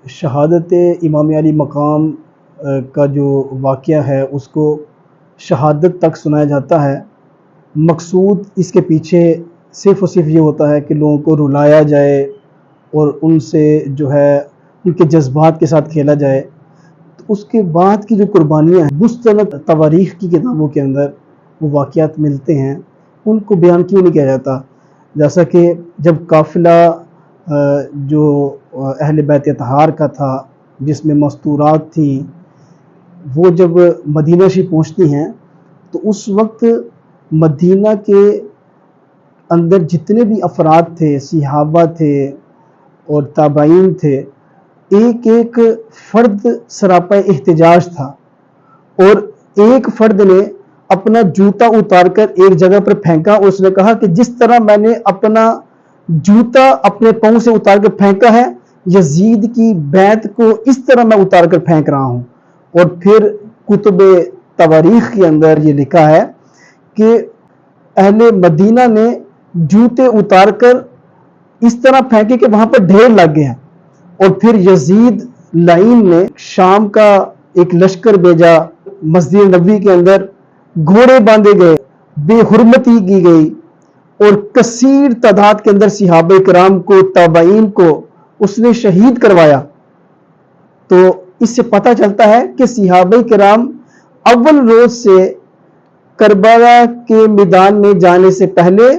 شہادت امام علی مقام کا جو واقعہ ہے اس کو شہادت تک سنایا جاتا ہے۔ مقصود اس کے پیچھے صرف اور صرف یہ ہوتا ہے کہ لوگوں کو رلایا جائے اور ان سے جو ہے ان کے جذبات کے ساتھ کھیلا جائے۔ تو اس کے بعد کی جو قربانیاں ہیں مستند تواریخ کی کتابوں کے اندر وہ واقعات ملتے ہیں، ان کو بیان کیوں نہیں کیا جاتا؟ جیسا کہ جب قافلہ جو اہل بیت اطہار کا تھا جس میں مستورات تھیں، وہ جب مدینہ شریف پہنچتی ہیں تو اس وقت مدینہ کے اندر جتنے بھی افراد تھے، صحابہ تھے اور تابعین تھے، ایک ایک فرد سراپا احتجاج تھا، اور ایک فرد نے اپنا جوتا اتار کر ایک جگہ پر پھینکا اور اس نے کہا کہ جس طرح میں نے اپنا جوتا اپنے پاؤں سے اتار کر پھینکا ہے، یزید کی بیعت کو اس طرح میں اتار کر پھینک رہا ہوں۔ اور پھر کتب تواریخ کے اندر یہ لکھا ہے کہ اہل مدینہ نے جوتے اتار کر اس طرح پھینکے کہ وہاں پر ڈھیر لگ گئے ہیں، اور پھر یزید لعین نے شام کا ایک لشکر بھیجا، مسجد نبوی کے اندر گھوڑے باندھے گئے، بے حرمتی کی گئی، اور کثیر تعداد کے اندر صحابہ کرام کو، تابعین کو اس نے شہید کروایا۔ تو اس سے پتہ چلتا ہے کہ صحابہ کرام اول روز سے کربلا کے میدان میں جانے سے پہلے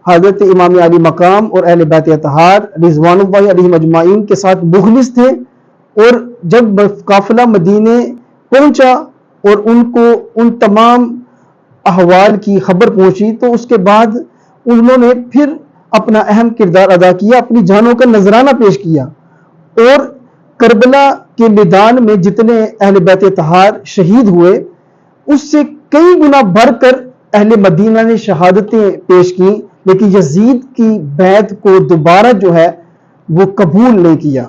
حضرت امام علی مقام اور اہل بیت اطہار رضوان اللہ علیہم اجمعین کے ساتھ مخلص تھے، اور جب قافلہ مدینے پہنچا اور ان کو ان تمام احوال کی خبر پہنچی تو اس کے بعد انہوں نے پھر اپنا اہم کردار ادا کیا، اپنی جانوں کا نذرانہ پیش کیا، اور کربلا کے میدان میں جتنے اہل بیت اطہار شہید ہوئے اس سے کئی گنا بڑھ کر اہل مدینہ نے شہادتیں پیش کی، لیکن یزید کی بیعت کو دوبارہ جو ہے وہ قبول نہیں کیا۔